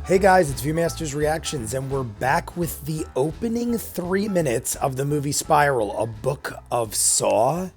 Hey guys, it's ViewMasters Reactions, and we're back with the opening 3 minutes of the movie Spiral, a book of Saw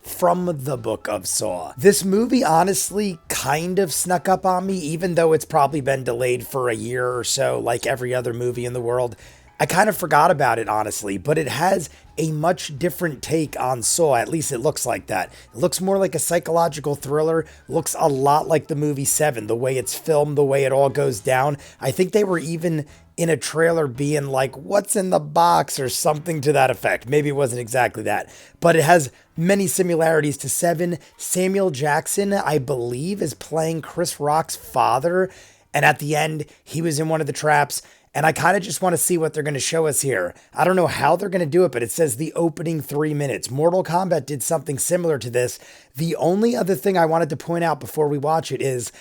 from the book of Saw. This movie honestly kind of snuck up on me, even though it's probably been delayed for a year or so, like every other movie in the world. I kind of forgot about it, honestly, but it has a much different take on Saw. At least it looks like that. It looks more like a psychological thriller, looks a lot like the movie Seven, the way it's filmed, the way it all goes down. I think they were even in a trailer being like, what's in the box or something to that effect. Maybe it wasn't exactly that, but it has many similarities to Seven. Samuel Jackson, I believe, is playing Chris Rock's father. And at the end, he was in one of the traps. And I kind of just want to see what they're going to show us here. I don't know how they're going to do it, but it says the opening 3 minutes. Mortal Kombat did something similar to this. The only other thing I wanted to point out before we watch it is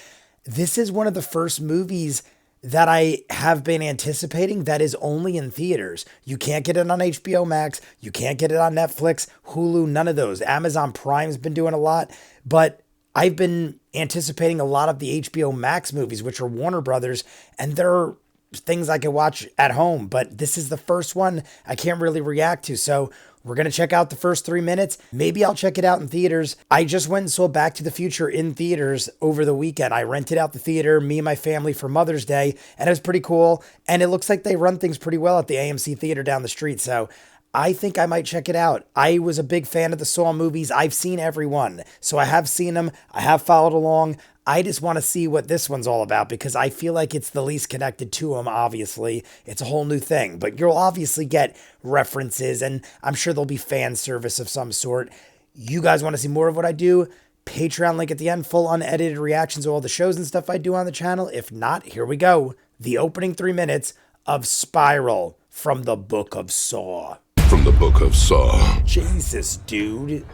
this is one of the first movies that I have been anticipating that is only in theaters. You can't get it on HBO Max. You can't get it on Netflix, Hulu, none of those. Amazon Prime's been doing a lot, but I've been anticipating a lot of the HBO Max movies, which are Warner Brothers, and they're things I can watch at home, but this is the first one I can't really react to. So we're going to check out the first 3 minutes. Maybe I'll check it out in theaters. I just went and saw Back to the Future in theaters over the weekend. I rented out the theater, me and my family, for Mother's Day, and it was pretty cool. And it looks like they run things pretty well at the AMC theater down the street. So I think I might check it out. I was a big fan of the Saw movies. I've seen every one. So I have seen them. I have followed along. I just want to see what this one's all about because I feel like it's the least connected to them, obviously. It's a whole new thing, but you'll obviously get references, and I'm sure there'll be fan service of some sort. You guys want to see more of what I do? Patreon link at the end, full unedited reactions to all the shows and stuff I do on the channel. If not, here we go. The opening 3 minutes of Spiral from the Book of Saw. From the Book of Saw. Jesus, dude.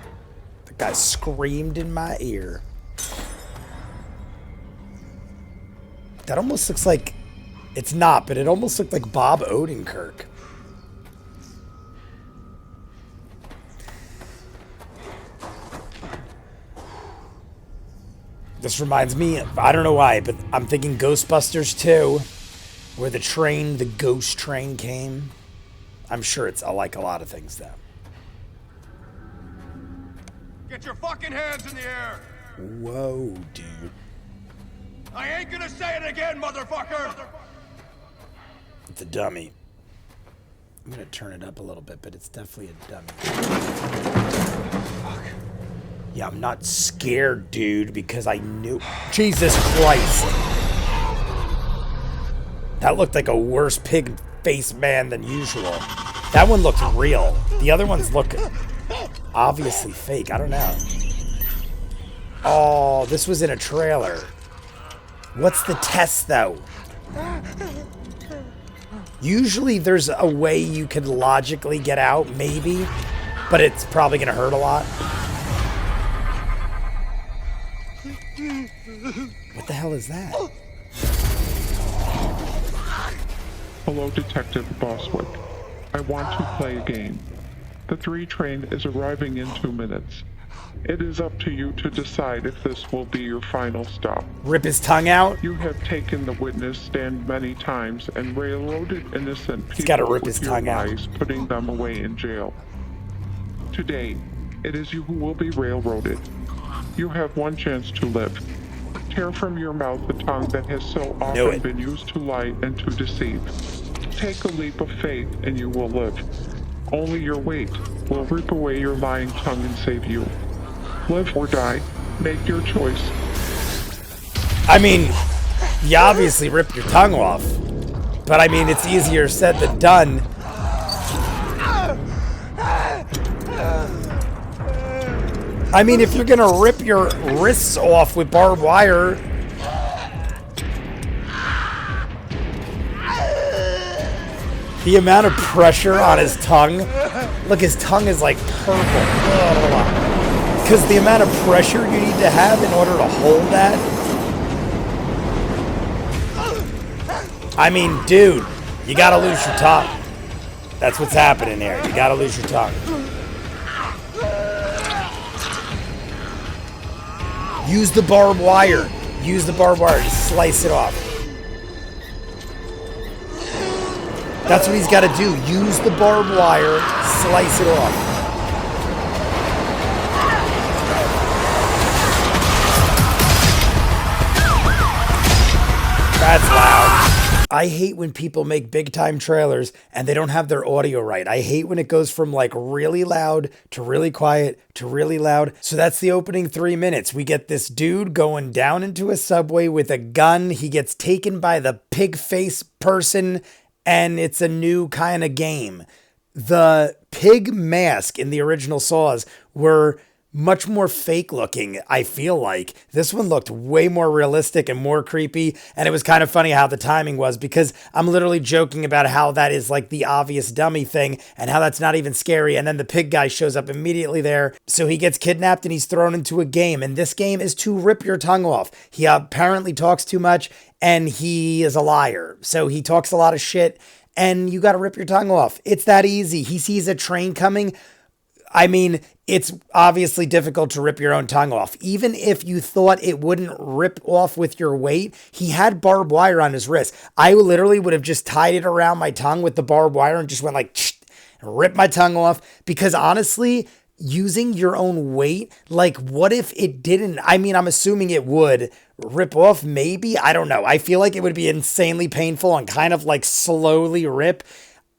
The guy screamed in my ear. That almost looks like, it's not, but it almost looked like Bob Odenkirk. This reminds me, I don't know why, but I'm thinking Ghostbusters 2, where the ghost train came. I'm sure it's like a lot of things, though. Get your fucking hands in the air! Whoa, dude. I ain't gonna say it again, motherfucker! It's a dummy. I'm gonna turn it up a little bit, but it's definitely a dummy. Fuck. Yeah, I'm not scared, dude, because I knew. Jesus Christ. That looked like a worse pig-faced man than usual. That one looked real. The other ones look obviously fake. I don't know. Oh, this was in a trailer. What's the test, though? Usually there's a way you could logically get out, maybe, but it's probably going to hurt a lot. What the hell is that? Hello, Detective Boswick. I want to play a game. The 3 train is arriving in 2 minutes. It is up to you to decide if this will be your final stop. Rip his tongue out? You have taken the witness stand many times and railroaded innocent people. He's gotta rip with his your tongue out. lies, putting them away in jail. Today, it is you who will be railroaded. You have one chance to live. Tear from your mouth the tongue that has so often been used to lie and to deceive. Take a leap of faith and you will live. Only your weight will rip away your lying tongue and save you. Live or die. Make your choice. I mean, you obviously ripped your tongue off. But I mean, it's easier said than done. I mean, if you're gonna rip your wrists off with barbed wire. The amount of pressure on his tongue. Look, his tongue is like purple. Because the amount of pressure you need to have in order to hold that. I mean, dude, you gotta lose your tongue. That's what's happening here. You gotta lose your tongue. Use the barbed wire. Use the barbed wire to slice it off. That's what he's got to do. Use the barbed wire, slice it off. That's loud. I hate when people make big time trailers and they don't have their audio right. I hate when it goes from like really loud to really quiet to really loud. So that's the opening 3 minutes. We get this dude going down into a subway with a gun. He gets taken by the pig face person and it's a new kind of game. The pig mask in the original Saws were much more fake looking, I feel like. This one looked way more realistic and more creepy, and it was kind of funny how the timing was, because I'm literally joking about how that is like the obvious dummy thing and how that's not even scary, and then the pig guy shows up immediately there. So he gets kidnapped and he's thrown into a game, and this game is to rip your tongue off. He apparently talks too much and he is a liar. So he talks a lot of shit and you got to rip your tongue off. It's that easy. He sees a train coming. I mean, it's obviously difficult to rip your own tongue off. Even if you thought it wouldn't rip off with your weight, he had barbed wire on his wrist. I literally would have just tied it around my tongue with the barbed wire and just went like, and ripped my tongue off. Because honestly, using your own weight, like what if it didn't? I mean, I'm assuming it would rip off, maybe. I don't know. I feel like it would be insanely painful and kind of like slowly rip.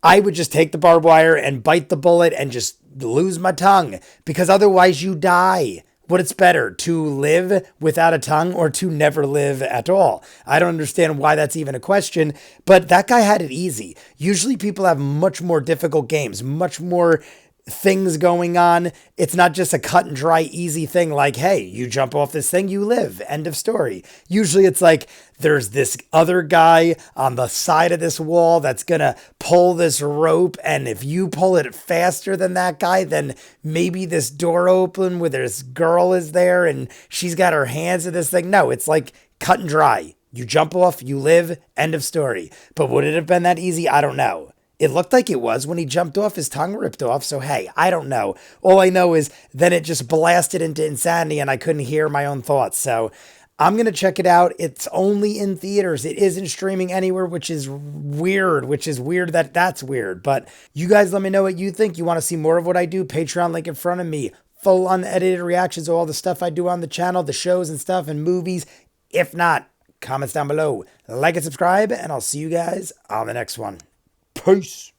I would just take the barbed wire and bite the bullet and just lose my tongue, because otherwise you die. What it's better, to live without a tongue or to never live at all? I don't understand why that's even a question, but that guy had it easy. Usually people have much more difficult games, much more things going on. It's not just a cut and dry easy thing like, hey, you jump off this thing, you live, end of story. Usually it's like there's this other guy on the side of this wall that's gonna pull this rope, and if you pull it faster than that guy, then maybe this door open where this girl is there and she's got her hands in this thing. No, it's like cut and dry. You jump off, you live, end of story. But would it have been that easy? I don't know. It looked like it was. When he jumped off, his tongue ripped off. So, hey, I don't know. All I know is then it just blasted into insanity and I couldn't hear my own thoughts. So I'm going to check it out. It's only in theaters. It isn't streaming anywhere, which is weird, that that's weird. But you guys let me know what you think. You want to see more of what I do? Patreon link in front of me. Full unedited reactions to all the stuff I do on the channel, the shows and stuff and movies. If not, comments down below. Like and subscribe, and I'll see you guys on the next one. Peace.